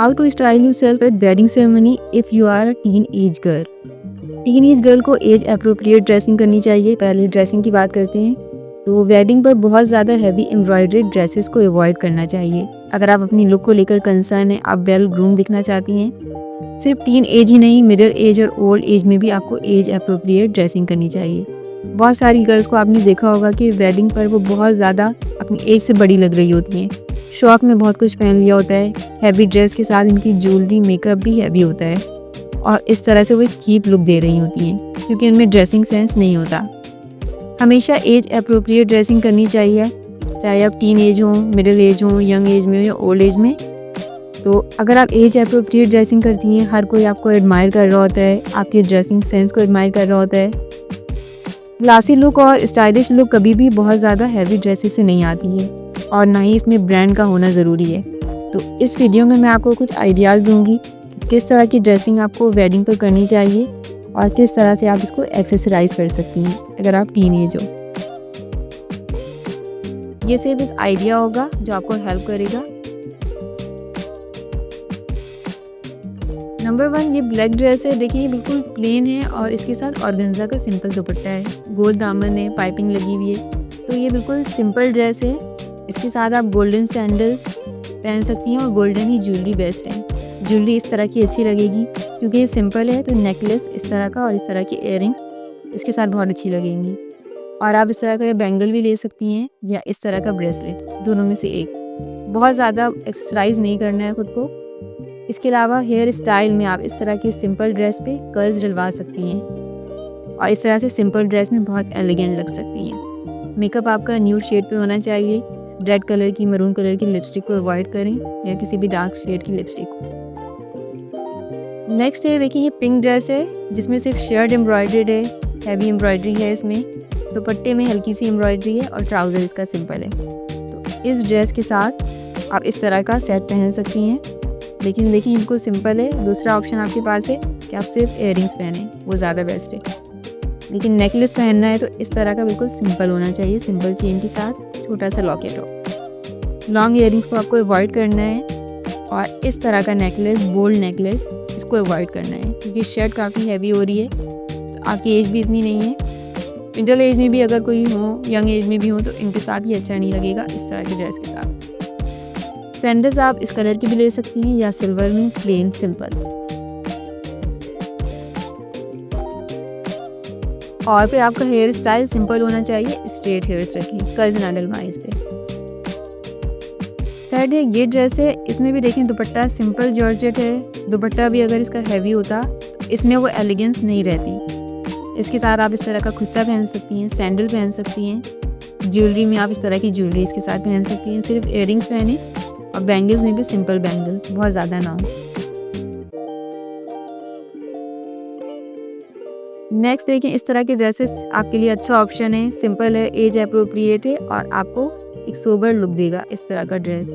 How to style yourself at wedding ceremony if you are a teen age girl. Teen age girl को age appropriate dressing करनी चाहिए। पहले dressing की बात करते हैं तो वेडिंग पर बहुत ज़्यादा हैवी एम्ब्रॉयडर्ड ड्रेसेस को अवॉइड करना चाहिए। अगर आप अपनी लुक को लेकर कंसर्न है, आप वेल ग्रूम दिखना चाहती हैं, सिर्फ टीन एज ही नहीं, मिडिल एज और ओल्ड एज में भी आपको एज अप्रोप्रिएट ड्रेसिंग करनी चाहिए। बहुत सारी गर्ल्स को आपने देखा होगा कि वेडिंग पर वो बहुत ज़्यादा अपनी एज से बड़ी लग रही होती हैं। शौक में बहुत कुछ पहन लिया होता है, हैवी ड्रेस के साथ इनकी ज्वेलरी मेकअप भी हैवी होता है और इस तरह से वो एक चीप लुक दे रही होती हैं क्योंकि उनमें ड्रेसिंग सेंस नहीं होता। हमेशा एज अप्रोप्रिएट ड्रेसिंग करनी चाहिए, चाहे आप टीन एज हो, मिडिल एज हो, यंग एज में हो या ओल्ड एज में। तो अगर आप एज अप्रोप्रिएट ड्रेसिंग करती हैं, हर कोई आपको एडमायर कर रहा होता है, आपके ड्रेसिंग सेंस को एडमायर कर रहा होता है। क्लासी लुक और स्टाइलिश लुक कभी भी बहुत ज़्यादा हैवी ड्रेसेस से नहीं आती है और ना ही इसमें ब्रांड का होना ज़रूरी है। तो इस वीडियो में मैं आपको कुछ आइडियाज़ दूंगी कि किस तरह की ड्रेसिंग आपको वेडिंग पर करनी चाहिए और किस तरह से आप इसको एक्सेसराइज कर सकती हैं अगर आप टीन एज हो। ये सिर्फ एक आइडिया होगा जो आपको हेल्प करेगा। नंबर 1, ये ब्लैक ड्रेस है। देखिए ये बिल्कुल प्लेन है और इसके साथ ऑर्गेन्जा का सिंपल दुपट्टा है, गोल दामन है, पाइपिंग लगी हुई है। तो ये बिल्कुल सिंपल ड्रेस है। इसके साथ आप गोल्डन सैंडल्स पहन सकती हैं और गोल्डन ही ज्वेलरी बेस्ट है। ज्वेलरी इस तरह की अच्छी लगेगी क्योंकि ये सिंपल है, तो नेकलेस इस तरह का और इस तरह की इयररिंग्स इसके साथ बहुत अच्छी लगेंगी। और आप इस तरह का बैंगल भी ले सकती हैं या इस तरह का ब्रेसलेट, दोनों में से एक। बहुत ज़्यादा एक्सरसाइज नहीं करना है खुद को। इसके अलावा हेयर स्टाइल में आप इस तरह की सिंपल ड्रेस पे कर्ल्स डलवा सकती हैं और इस तरह से सिंपल ड्रेस में बहुत एलिगेंट लग सकती हैं। मेकअप आपका न्यूड शेड पे होना चाहिए। रेड कलर की, मरून कलर की लिपस्टिक को अवॉइड करें या किसी भी डार्क शेड की लिपस्टिक को। नेक्स्ट है, देखिए ये पिंक ड्रेस है जिसमें सिर्फ शर्ट एम्ब्रॉयडर्ड है, हैवी एम्ब्रॉयडरी है इसमें। दुपट्टे में हल्की सी एम्ब्रॉयडरी है और ट्राउज़र इसका सिंपल है। तो इस ड्रेस के साथ आप इस तरह का सेट पहन सकती हैं, लेकिन देखिए बिल्कुल सिंपल है। दूसरा ऑप्शन आपके पास है कि आप सिर्फ इयररिंग्स पहनें, वो ज़्यादा बेस्ट है। लेकिन नेकलेस पहनना है तो इस तरह का बिल्कुल सिंपल होना चाहिए, सिंपल चेन के साथ छोटा सा लॉकेट हो। लॉन्ग इयररिंग्स को आपको अवॉइड करना है और इस तरह का नेकलेस, बोल्ड नेकलेस, इसको अवॉइड करना है क्योंकि शर्ट काफ़ी हैवी हो रही है। तो आपकी एज भी इतनी नहीं है, मिडिल एज में भी अगर कोई हो, यंग एज में भी हो, तो इनके साथ भी अच्छा नहीं लगेगा इस तरह के ड्रेस के साथ। सैंडल्स आप इस कलर की भी ले सकती हैं या सिल्वर में प्लेन सिंपल। और फिर आपका हेयर स्टाइल सिंपल होना चाहिए, स्ट्रेट हेयर्स रखें, कर्ल्स ना डलवाएं इस पे। थर्ड है ये ड्रेस है, इसमें भी देखें दुपट्टा सिंपल जॉर्जेट है। दुपट्टा भी अगर इसका हैवी होता तो इसमें वो एलिगेंस नहीं रहती। इसके साथ आप इस तरह का खुस्सा पहन सकती हैं, सैंडल पहन सकती हैं। ज्वेलरी में आप इस तरह की ज्वेलरी इसके साथ पहन सकती हैं। सिर्फ इयररिंग्स पहने और बैंगल्स में भी सिंपल बैंगल, बहुत ज़्यादा ना हो। नेक्स्ट देखें, इस तरह के ड्रेसेस आपके लिए अच्छा ऑप्शन है, सिंपल है, एज अप्रोप्रिएट है और आपको एक सोबर लुक देगा इस तरह का ड्रेस।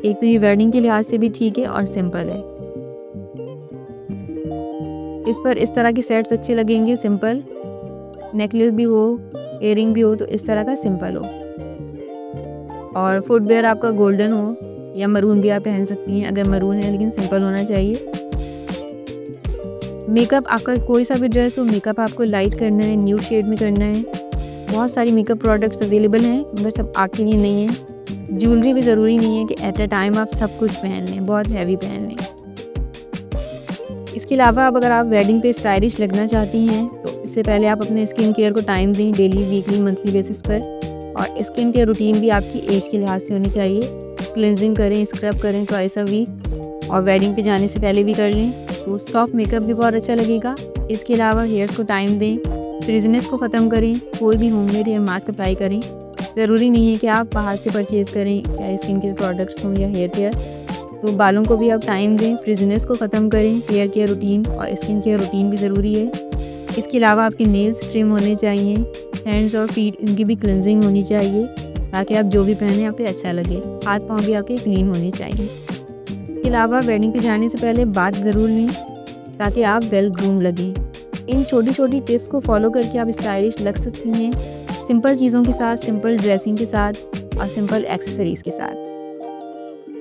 एक तो ये वेडिंग के लिहाज से भी ठीक है और सिंपल है। इस पर इस तरह के सेट्स अच्छे लगेंगे, सिंपल नेकलेस भी हो, इयररिंग भी हो, तो इस तरह का सिंपल हो। और फुटवेयर आपका गोल्डन हो या मरून भी आप पहन सकती हैं अगर मरून है, लेकिन सिंपल होना चाहिए। मेकअप आपका कोई सा भी ड्रेस हो, मेकअप आपको लाइट करना है, न्यूड शेड में करना है। बहुत सारी मेकअप प्रोडक्ट्स अवेलेबल हैं मगर सब आपके लिए नहीं है। ज्वेलरी भी ज़रूरी नहीं है कि एट अ टाइम आप सब कुछ पहन लें, बहुत हैवी पहन लें। इसके अलावा अगर आप वेडिंग पे स्टाइलिश लगना चाहती हैं तो इससे पहले आप अपने स्किन केयर को टाइम दें, डेली, वीकली, मंथली बेसिस पर। और स्किन केयर रूटीन भी आपकी एज के लिहाज से होनी चाहिए। क्लिनजिंग करें, स्क्रब करें ट्वाइस अ वीक और वेडिंग पे जाने से पहले भी कर लें, तो सॉफ्ट मेकअप भी बहुत अच्छा लगेगा। इसके अलावा हेयर्स को टाइम दें, फ्रिजनेस को ख़त्म करें, कोई भी होममेड हेयर मास्क अप्लाई करें। ज़रूरी नहीं है कि आप बाहर से परचेज़ करें, चाहे स्किन केयर प्रोडक्ट्स हों या हेयर केयर। तो बालों को भी आप टाइम दें, फ्रिजनेस को ख़त्म करें। हेयर केयर रूटीन और स्किन केयर रूटीन भी ज़रूरी है। इसके अलावा आपके नेल्स ट्रिम होने चाहिए, हैंड्स और फीट इनकी भी क्लिनजिंग होनी चाहिए ताकि आप जो भी पहने आप पे अच्छा लगे। हाथ पाँव भी आपके क्लीन होने चाहिए। इसके अलावा वेडिंग पे जाने से पहले बात ज़रूर लें ताकि आप वेल ग्रूम लगें। इन छोटी छोटी टिप्स को फॉलो करके आप स्टाइलिश लग सकती हैं, सिंपल चीज़ों के साथ, सिंपल ड्रेसिंग के साथ और सिंपल एक्सेसरीज़ के साथ।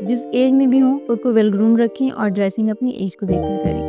जिस एज में भी हों खुद को वेल ग्रूम रखें और ड्रेसिंग अपनी एज को देखकर करें।